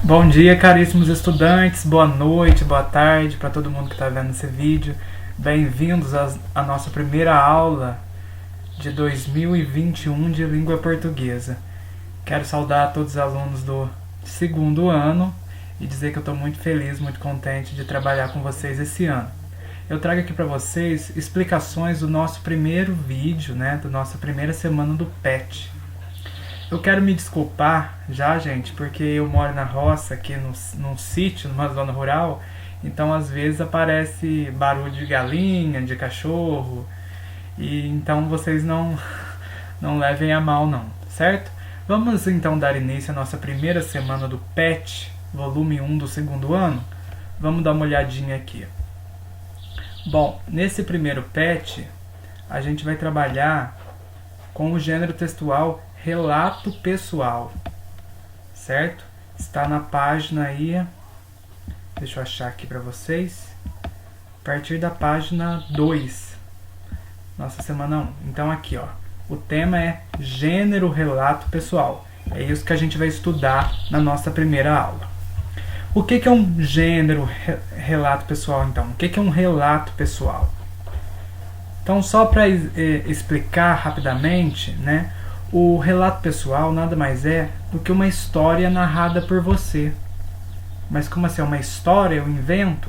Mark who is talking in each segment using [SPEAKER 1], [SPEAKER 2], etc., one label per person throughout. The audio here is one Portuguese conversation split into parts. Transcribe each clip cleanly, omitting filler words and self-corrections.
[SPEAKER 1] Bom dia, caríssimos estudantes, boa noite, boa tarde para todo mundo que está vendo esse vídeo. Bem-vindos à nossa primeira aula de 2021 de língua portuguesa. Quero saudar todos os alunos do segundo ano e dizer que eu estou muito feliz, muito contente de trabalhar com vocês esse ano. Eu trago aqui para vocês explicações do nosso primeiro vídeo, da nossa primeira semana do PET. Eu quero me desculpar já, gente, porque eu moro na roça, aqui num sítio, numa zona rural, então às vezes aparece barulho de galinha, de cachorro, e então vocês não levem a mal não, certo? Vamos então dar início à nossa primeira semana do PET, volume 1 do segundo ano? Vamos dar uma olhadinha aqui. Bom, nesse primeiro PET, a gente vai trabalhar com o gênero textual relato pessoal, certo? Está na página aí, deixa eu achar aqui para vocês, a partir da página 2, nossa semana 1. Então aqui, ó, o tema é gênero relato pessoal. É isso que a gente vai estudar na nossa primeira aula. O que é um gênero relato pessoal, então? O que é um relato pessoal? Então, só para explicar rapidamente, o relato pessoal nada mais é do que uma história narrada por você. Mas como assim, é uma história, eu invento?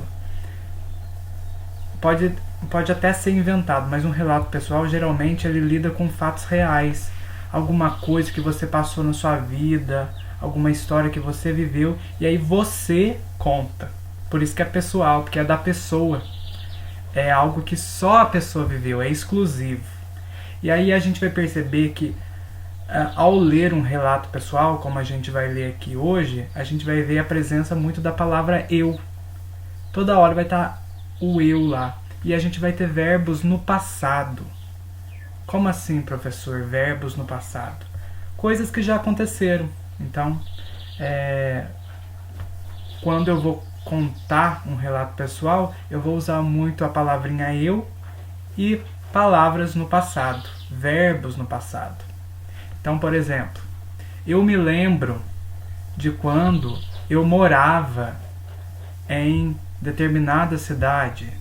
[SPEAKER 1] Pode até ser inventado, mas um relato pessoal geralmente ele lida com fatos reais. Alguma coisa que você passou na sua vida, alguma história que você viveu, e aí você conta. Por isso que é pessoal, porque é da pessoa. É algo que só a pessoa viveu, é exclusivo. E aí a gente vai perceber que ao ler um relato pessoal, como a gente vai ler aqui hoje, a gente vai ver a presença muito da palavra eu. Toda hora vai estar o eu lá. E a gente vai ter verbos no passado. Como assim, professor? Verbos no passado? Coisas que já aconteceram. Então, quando eu vou contar um relato pessoal, eu vou usar muito a palavrinha eu e palavras no passado, verbos no passado. Então, por exemplo, eu me lembro de quando eu morava em determinada cidade.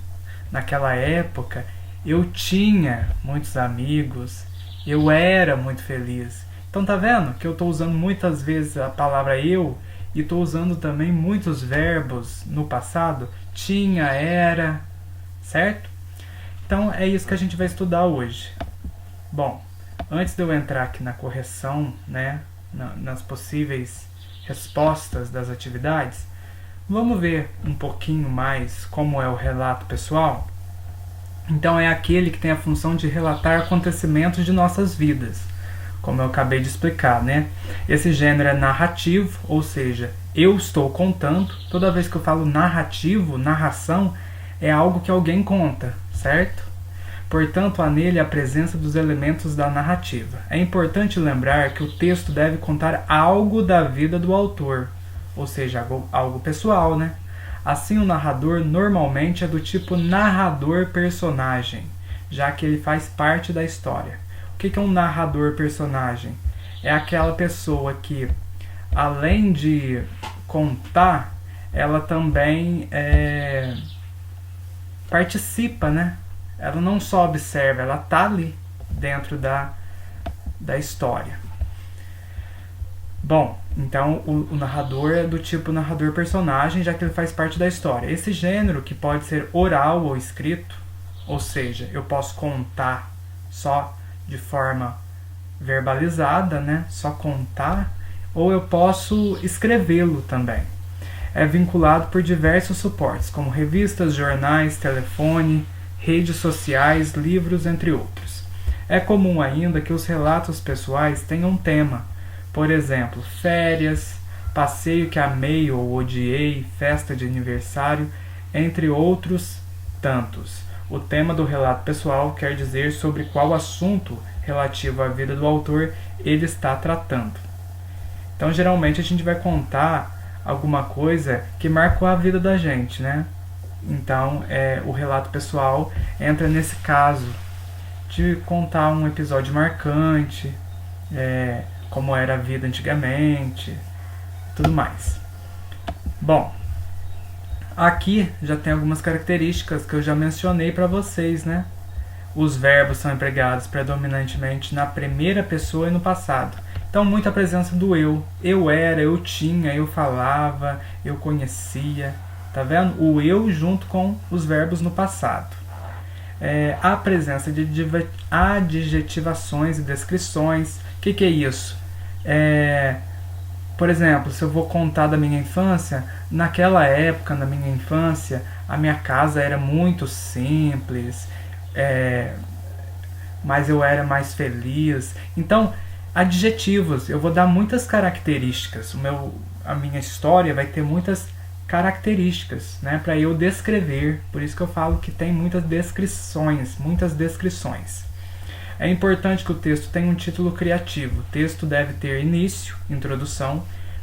[SPEAKER 1] Naquela época, eu tinha muitos amigos, eu era muito feliz. Então, tá vendo que eu estou usando muitas vezes a palavra eu e estou usando também muitos verbos no passado? Tinha, era, certo? Então, é isso que a gente vai estudar hoje. Bom, antes de eu entrar aqui na correção, nas possíveis respostas das atividades, vamos ver um pouquinho mais como é o relato pessoal? Então é aquele que tem a função de relatar acontecimentos de nossas vidas, como eu acabei de explicar, Esse gênero é narrativo, ou seja, eu estou contando. Toda vez que eu falo narrativo, narração, é algo que alguém conta, certo? Portanto, há nele a presença dos elementos da narrativa. É importante lembrar que o texto deve contar algo da vida do autor, ou seja, algo pessoal, Assim, o narrador normalmente é do tipo narrador-personagem, já que ele faz parte da história. O que é um narrador-personagem? É aquela pessoa que, além de contar, ela também participa, Ela não só observa, ela está ali dentro da história. Bom, então o narrador é do tipo narrador-personagem, já que ele faz parte da história. Esse gênero, que pode ser oral ou escrito, ou seja, eu posso contar só de forma verbalizada, só contar, ou eu posso escrevê-lo também. É vinculado por diversos suportes, como revistas, jornais, telefone, redes sociais, livros, entre outros. É comum ainda que os relatos pessoais tenham tema. Por exemplo, férias, passeio que amei ou odiei, festa de aniversário, entre outros tantos. O tema do relato pessoal quer dizer sobre qual assunto relativo à vida do autor ele está tratando. Então, geralmente, a gente vai contar alguma coisa que marcou a vida da gente, Então, o relato pessoal entra nesse caso de contar um episódio marcante, como era a vida antigamente, tudo mais. Bom, aqui já tem algumas características que eu já mencionei para vocês, né? Os verbos são empregados predominantemente na primeira pessoa e no passado. Então, muita presença do eu. Eu era, eu tinha, eu falava, eu conhecia. Tá vendo? O eu junto com os verbos no passado. A presença de adjetivações e descrições. O que é isso? Por exemplo, se eu vou contar da minha infância, naquela época, na minha infância, a minha casa era muito simples, mas eu era mais feliz. Então, adjetivos, eu vou dar muitas características. A minha história vai ter muitas características, né, para eu descrever. Por isso que eu falo que tem muitas descrições. É importante que o texto tenha um título criativo. O texto deve ter início, introdução,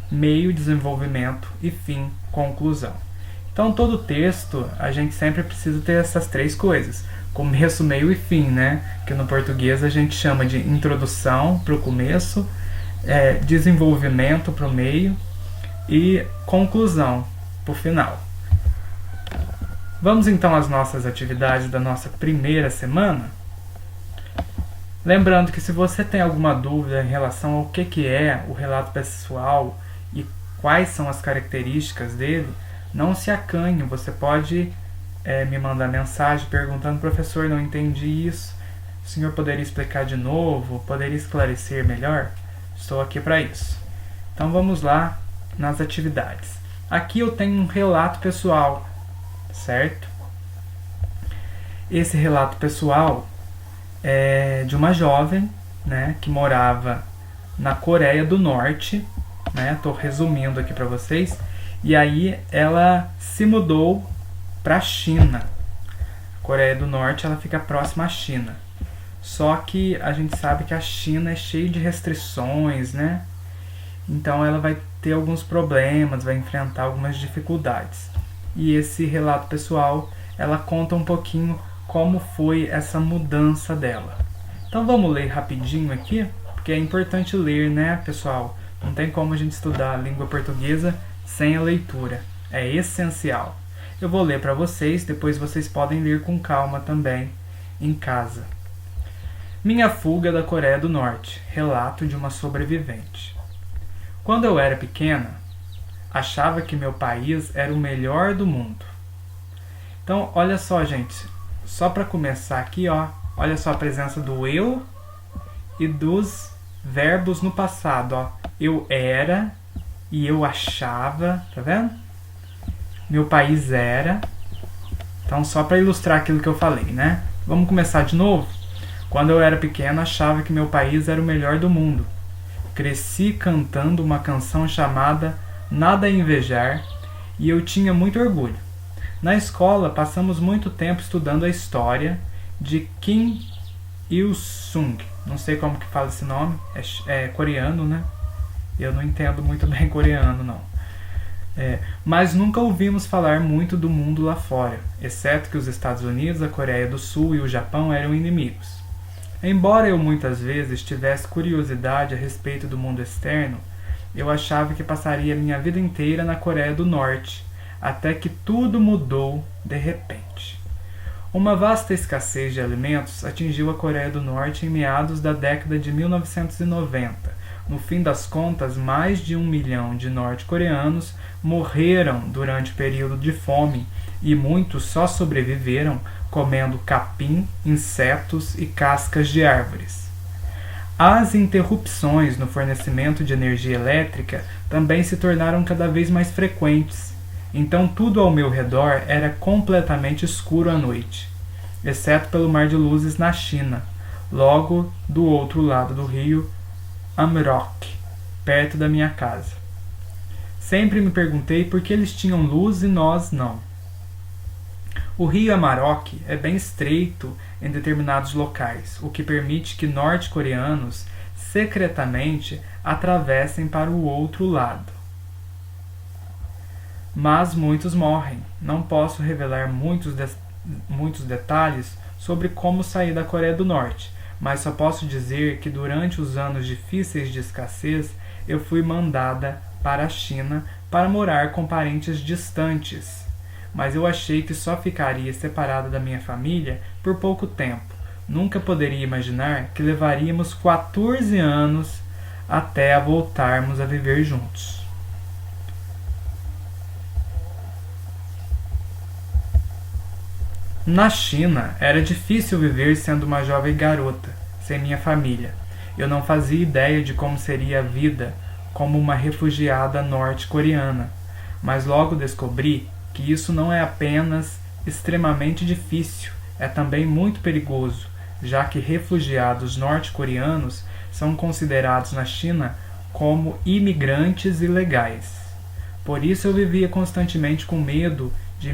[SPEAKER 1] meio, desenvolvimento e fim, conclusão. Então, todo texto, a gente sempre precisa ter essas três coisas. Começo, meio e fim, né? Que no português a gente chama de introdução para o começo, desenvolvimento para o meio e conclusão para o final. Vamos então às nossas atividades da nossa primeira semana? Lembrando que se você tem alguma dúvida em relação ao que é o relato pessoal e quais são as características dele, não se acanhe, você pode me mandar mensagem perguntando: professor, não entendi isso, o senhor poderia explicar de novo, poderia esclarecer melhor? Estou aqui para isso. Então vamos lá nas atividades. Aqui eu tenho um relato pessoal, certo? Esse relato pessoal de uma jovem, né, que morava na Coreia do Norte, né? Estou resumindo aqui para vocês. E aí ela se mudou para a China. A Coreia do Norte, ela fica próxima à China. Só que a gente sabe que a China é cheia de restrições, né? Então ela vai ter alguns problemas, vai enfrentar algumas dificuldades. E esse relato pessoal, ela conta um pouquinho como foi essa mudança dela. Então vamos ler rapidinho aqui, porque é importante ler, né, pessoal? Não tem como a gente estudar a língua portuguesa sem a leitura. É essencial. Eu vou ler para vocês, depois vocês podem ler com calma também em casa. Minha fuga da Coreia do Norte. Relato de uma sobrevivente. Quando eu era pequena, achava que meu país era o melhor do mundo. Então, olha só, gente. Só para começar aqui, ó, olha só a presença do eu e dos verbos no passado, ó. Eu era e eu achava, tá vendo? Meu país era. Então, só para ilustrar aquilo que eu falei, né? Vamos começar de novo? Quando eu era pequeno, achava que meu país era o melhor do mundo. Cresci cantando uma canção chamada Nada a Invejar e eu tinha muito orgulho. Na escola, passamos muito tempo estudando a história de Kim Il-sung. Não sei como que fala esse nome, é coreano, né? Eu não entendo muito bem coreano, não. Mas nunca ouvimos falar muito do mundo lá fora, exceto que os Estados Unidos, a Coreia do Sul e o Japão eram inimigos. Embora eu muitas vezes tivesse curiosidade a respeito do mundo externo, eu achava que passaria minha vida inteira na Coreia do Norte, até que tudo mudou de repente. Uma vasta escassez de alimentos atingiu a Coreia do Norte em meados da década de 1990. No fim das contas, mais de 1 milhão de norte-coreanos morreram durante o período de fome e muitos só sobreviveram comendo capim, insetos e cascas de árvores. As interrupções no fornecimento de energia elétrica também se tornaram cada vez mais frequentes. Então tudo ao meu redor era completamente escuro à noite, exceto pelo mar de luzes na China, logo do outro lado do rio Amrok, perto da minha casa. Sempre me perguntei por que eles tinham luz e nós não. O rio Amarok é bem estreito em determinados locais, o que permite que norte-coreanos secretamente atravessem para o outro lado. Mas muitos morrem. Não posso revelar muitos detalhes sobre como sair da Coreia do Norte, mas só posso dizer que durante os anos difíceis de escassez eu fui mandada para a China para morar com parentes distantes, mas eu achei que só ficaria separada da minha família por pouco tempo. Nunca poderia imaginar que levaríamos 14 anos até a voltarmos a viver juntos. Na China, era difícil viver sendo uma jovem garota, sem minha família. Eu não fazia ideia de como seria a vida como uma refugiada norte-coreana, mas logo descobri que isso não é apenas extremamente difícil, é também muito perigoso, já que refugiados norte-coreanos são considerados na China como imigrantes ilegais. Por isso eu vivia constantemente com medo de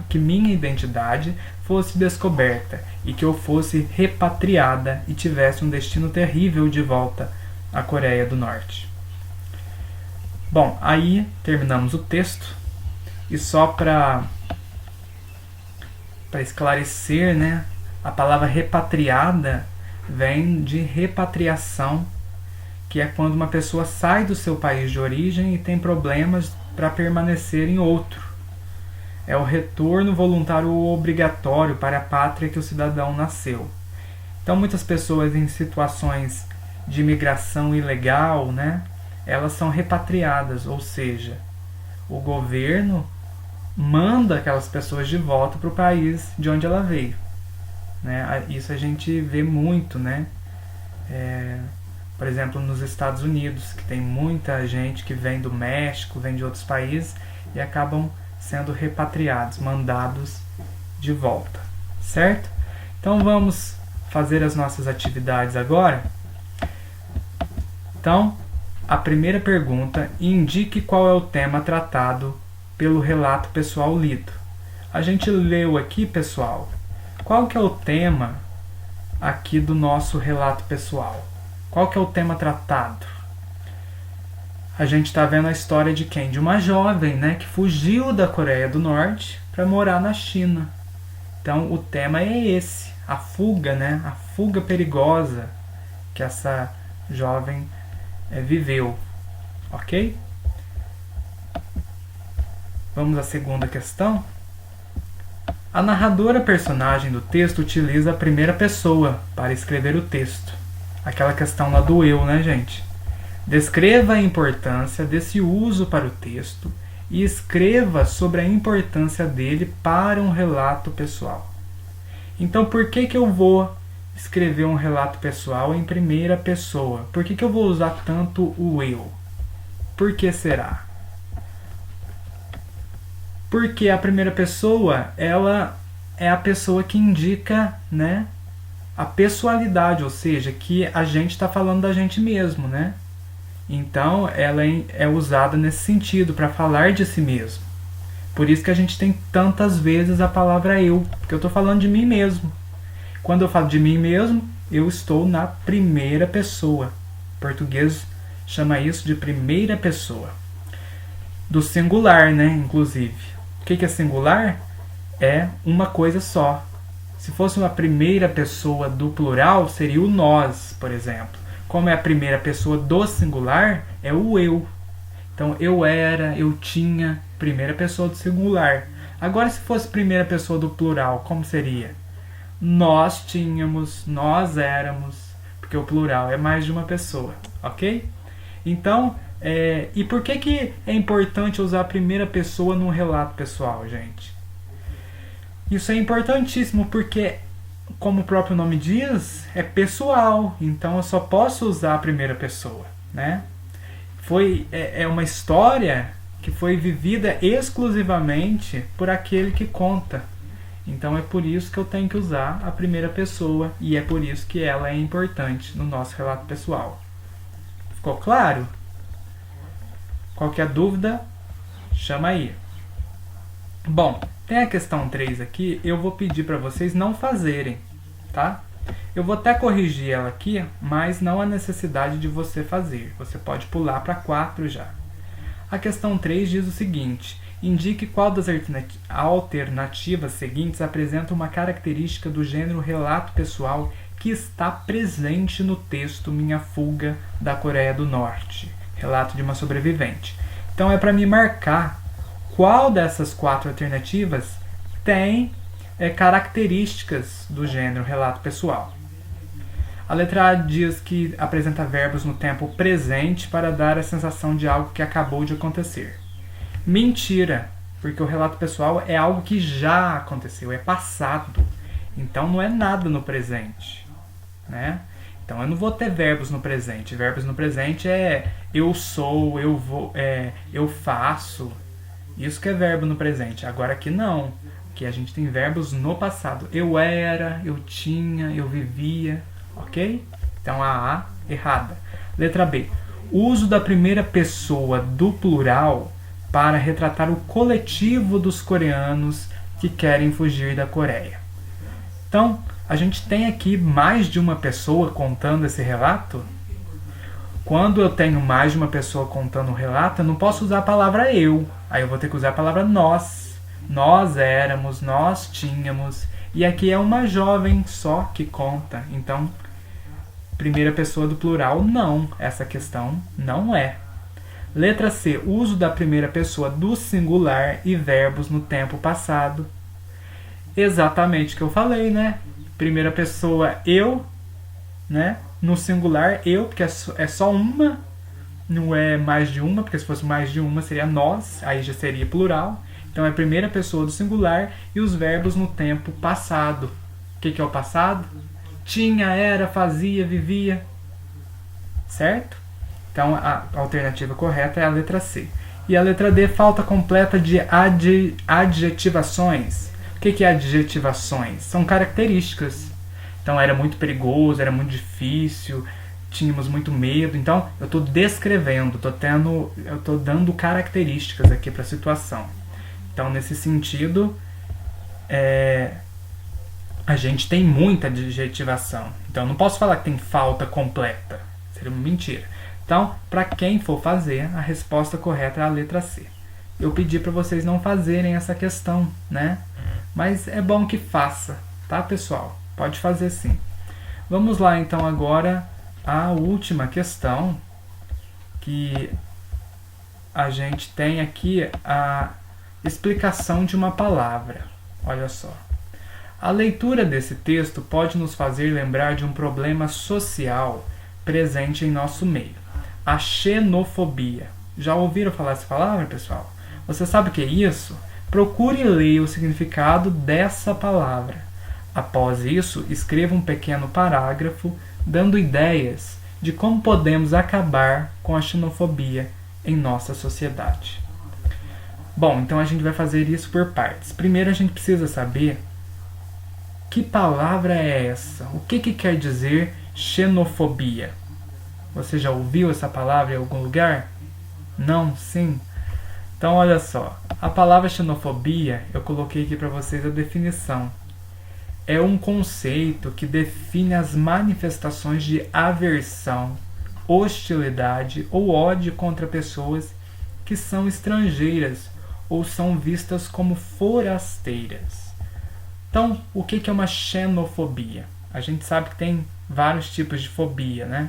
[SPEAKER 1] que minha identidade fosse descoberta e que eu fosse repatriada e tivesse um destino terrível de volta à Coreia do Norte. Bom, aí terminamos o texto e só para esclarecer, né, a palavra repatriada vem de repatriação, que é quando uma pessoa sai do seu país de origem e tem problemas para permanecer em outro. É o retorno voluntário ou obrigatório para a pátria que o cidadão nasceu. Então, muitas pessoas em situações de imigração ilegal, né, elas são repatriadas, ou seja, o governo manda aquelas pessoas de volta para o país de onde ela veio. Né? Isso a gente vê muito, né? Por exemplo, nos Estados Unidos, que tem muita gente que vem do México, vem de outros países e acabam sendo repatriados, mandados de volta, certo? Então vamos fazer as nossas atividades agora. Então, a primeira pergunta: indique qual é o tema tratado pelo relato pessoal lido. A gente leu aqui, pessoal, qual que é o tema aqui do nosso relato pessoal? Qual que é o tema tratado? A gente está vendo a história de quem? De uma jovem, né, que fugiu da Coreia do Norte para morar na China. Então o tema é esse, a fuga, né, a fuga perigosa que essa jovem viveu, ok? Vamos à segunda questão. A narradora personagem do texto utiliza a primeira pessoa para escrever o texto. Aquela questão lá do eu, né, gente? Descreva a importância desse uso para o texto e escreva sobre a importância dele para um relato pessoal. Então, por que eu vou escrever um relato pessoal em primeira pessoa? Por que eu vou usar tanto o eu? Por que será? Porque a primeira pessoa, ela é a pessoa que indica, né, a pessoalidade, ou seja, que a gente está falando da gente mesmo, né? Então, ela é usada nesse sentido, para falar de si mesmo. Por isso que a gente tem tantas vezes a palavra eu, porque eu estou falando de mim mesmo. Quando eu falo de mim mesmo, eu estou na primeira pessoa. O português chama isso de primeira pessoa. Do singular, né, inclusive. O que é singular? É uma coisa só. Se fosse uma primeira pessoa do plural, seria o nós, por exemplo. Como é a primeira pessoa do singular, é o eu. Então, eu era, eu tinha, primeira pessoa do singular. Agora, se fosse primeira pessoa do plural, como seria? Nós tínhamos, nós éramos, porque o plural é mais de uma pessoa, ok? Então, e por que é importante usar a primeira pessoa num relato pessoal, gente? Isso é importantíssimo porque, como o próprio nome diz, é pessoal. Então eu só posso usar a primeira pessoa, né? É uma história que foi vivida exclusivamente por aquele que conta. Então é por isso que eu tenho que usar a primeira pessoa e é por isso que ela é importante no nosso relato pessoal. Ficou claro? Qualquer dúvida, chama aí. Bom, tem a questão 3 aqui, eu vou pedir para vocês não fazerem, tá? Eu vou até corrigir ela aqui, mas não há necessidade de você fazer. Você pode pular para 4 já. A questão 3 diz o seguinte: indique qual das alternativas seguintes apresenta uma característica do gênero relato pessoal que está presente no texto Minha Fuga da Coreia do Norte. Relato de uma sobrevivente. Então é para me marcar qual dessas 4 alternativas tem características do gênero relato pessoal. A letra A diz que apresenta verbos no tempo presente para dar a sensação de algo que acabou de acontecer. Mentira, porque o relato pessoal é algo que já aconteceu, é passado. Então não é nada no presente, né? Então eu não vou ter verbos no presente. Verbos no presente é eu sou, eu vou, eu faço. Isso que é verbo no presente. Agora aqui não. Aqui a gente tem verbos no passado. Eu era, eu tinha, eu vivia. Ok? Então a A errada. Letra B. Uso da primeira pessoa do plural para retratar o coletivo dos coreanos que querem fugir da Coreia. Então, a gente tem aqui mais de uma pessoa contando esse relato. Quando eu tenho mais de uma pessoa contando o relato, eu não posso usar a palavra eu. Aí eu vou ter que usar a palavra nós. Nós éramos, nós tínhamos. E aqui é uma jovem só que conta. Então, primeira pessoa do plural, não. Essa questão não é. Letra C. Uso da primeira pessoa do singular e verbos no tempo passado. Exatamente o que eu falei, né? Primeira pessoa, eu, né? No singular, eu, porque é só uma, não é mais de uma, porque se fosse mais de uma seria nós, aí já seria plural. Então é primeira pessoa do singular e os verbos no tempo passado. O que é o passado? Tinha, era, fazia, vivia. Certo? Então a alternativa correta é a letra C. E a letra D, falta completa de adjetivações. O que é adjetivações? São características. Então era muito perigoso, era muito difícil, tínhamos muito medo. Então eu estou descrevendo, eu estou dando características aqui para a situação. Então nesse sentido, a gente tem muita adjetivação. Então eu não posso falar que tem falta completa. Seria uma mentira. Então, para quem for fazer, a resposta correta é a letra C. Eu pedi para vocês não fazerem essa questão, né? Mas é bom que faça, tá, pessoal? Pode fazer sim. Vamos lá, então, agora a última questão, que a gente tem aqui a explicação de uma palavra. Olha só. A leitura desse texto pode nos fazer lembrar de um problema social presente em nosso meio. A xenofobia. Já ouviram falar essa palavra, pessoal? Você sabe o que é isso? Procure ler o significado dessa palavra. Após isso, escreva um pequeno parágrafo dando ideias de como podemos acabar com a xenofobia em nossa sociedade. Bom, então a gente vai fazer isso por partes. Primeiro a gente precisa saber que palavra é essa? O que quer dizer xenofobia? Você já ouviu essa palavra em algum lugar? Não? Sim? Então olha só, a palavra xenofobia, eu coloquei aqui para vocês a definição. É um conceito que define as manifestações de aversão, hostilidade ou ódio contra pessoas que são estrangeiras ou são vistas como forasteiras. Então, o que é uma xenofobia? A gente sabe que tem vários tipos de fobia, né,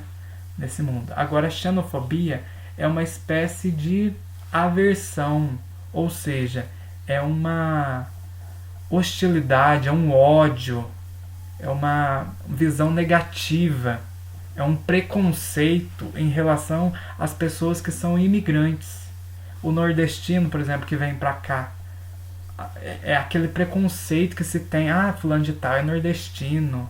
[SPEAKER 1] nesse mundo. Agora, a xenofobia é uma espécie de aversão, ou seja, é uma hostilidade, é um ódio, é uma visão negativa, é um preconceito em relação às pessoas que são imigrantes. O nordestino, por exemplo, que vem pra cá, é aquele preconceito que se tem, fulano de tal é nordestino,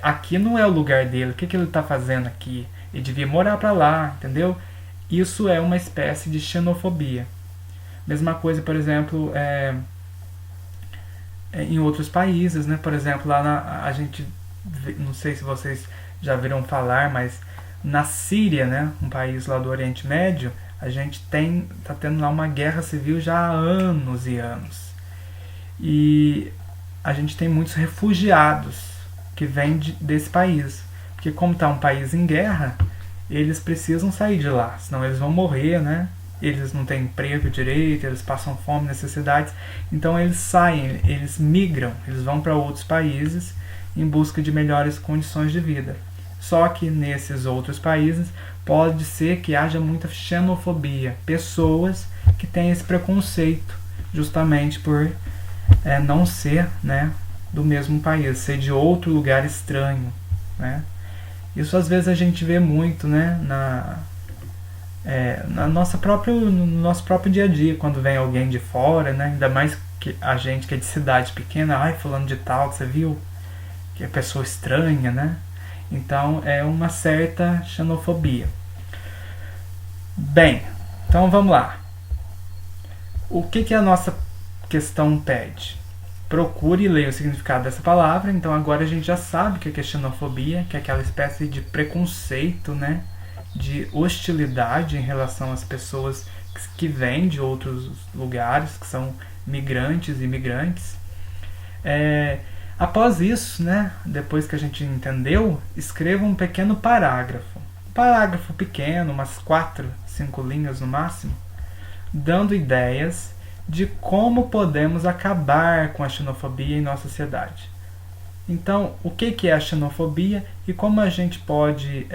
[SPEAKER 1] aqui não é o lugar dele, o que ele está fazendo aqui? Ele devia morar para lá, entendeu? Isso é uma espécie de xenofobia. Mesma coisa, por exemplo, em outros países, né? Por exemplo, lá a gente, não sei se vocês já viram falar, mas na Síria, né? Um país lá do Oriente Médio, a gente tá tendo lá uma guerra civil já há anos e anos. E a gente tem muitos refugiados que vêm desse país. Porque como está um país em guerra, eles precisam sair de lá, senão eles vão morrer, né? Eles não têm emprego direito, eles passam fome, necessidades. Então eles saem, eles migram, eles vão para outros países em busca de melhores condições de vida. Só que nesses outros países pode ser que haja muita xenofobia, pessoas que têm esse preconceito justamente por não ser, né, do mesmo país, ser de outro lugar estranho, né? Isso às vezes a gente vê muito, né, no nosso próprio dia a dia, quando vem alguém de fora, né, ainda mais que a gente que é de cidade pequena, ai, fulano de tal, você viu? Que é pessoa estranha, né? Então é uma certa xenofobia. Bem, então vamos lá. O que a nossa questão pede? Procure ler o significado dessa palavra. Então agora a gente já sabe o que é xenofobia, que é aquela espécie de preconceito, né? De hostilidade em relação às pessoas que vêm de outros lugares, que são migrantes e imigrantes. Após isso, né, depois que a gente entendeu, escreva um pequeno parágrafo. Um parágrafo pequeno, umas 4, 5 linhas no máximo, dando ideias de como podemos acabar com a xenofobia em nossa sociedade. Então, o que é a xenofobia e como a gente pode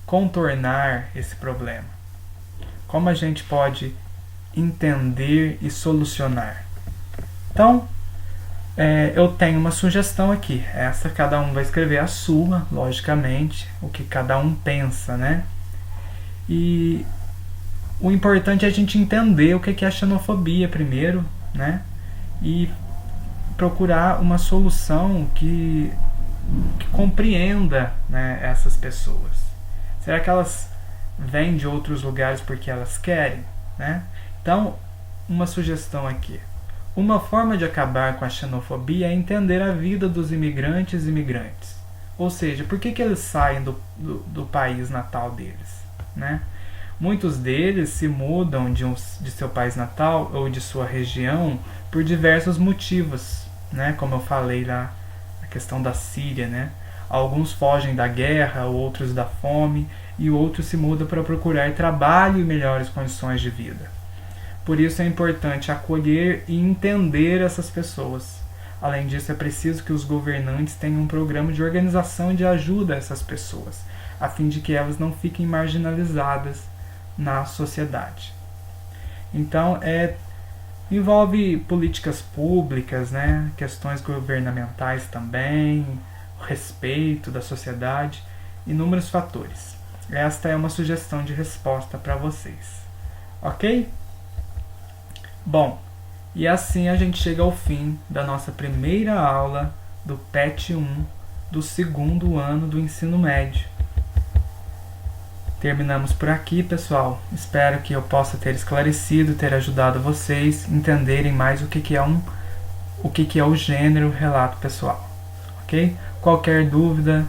[SPEAKER 1] contornar esse problema? Como a gente pode entender e solucionar? Então, eu tenho uma sugestão aqui. Essa cada um vai escrever a sua, logicamente, o que cada um pensa, né? E o importante é a gente entender o que é a xenofobia primeiro, né? E procurar uma solução que compreenda, né, essas pessoas. Será que elas vêm de outros lugares porque elas querem, né? Então, uma sugestão aqui. Uma forma de acabar com a xenofobia é entender a vida dos imigrantes e imigrantes. Ou seja, por que eles saem do país natal deles, né? Muitos deles se mudam de seu país natal ou de sua região por diversos motivos, né? Como eu falei lá, a questão da Síria, né? Alguns fogem da guerra, outros da fome, e outros se mudam para procurar trabalho e melhores condições de vida. Por isso é importante acolher e entender essas pessoas. Além disso, é preciso que os governantes tenham um programa de organização e de ajuda a essas pessoas, a fim de que elas não fiquem marginalizadas na sociedade. Então, envolve políticas públicas, né, questões governamentais também, o respeito da sociedade, inúmeros fatores. Esta é uma sugestão de resposta para vocês. Ok? Bom, e assim a gente chega ao fim da nossa primeira aula do PET 1 do 2º ano do ensino médio. Terminamos por aqui, pessoal. Espero que eu possa ter esclarecido, ter ajudado vocês a entenderem mais o que é o gênero relato pessoal. Ok? Qualquer dúvida,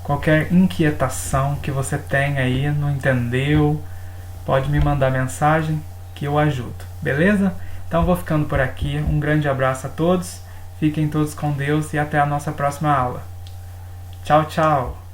[SPEAKER 1] qualquer inquietação que você tenha aí, não entendeu, pode me mandar mensagem que eu ajudo. Beleza? Então vou ficando por aqui. Um grande abraço a todos. Fiquem todos com Deus e até a nossa próxima aula. Tchau, tchau!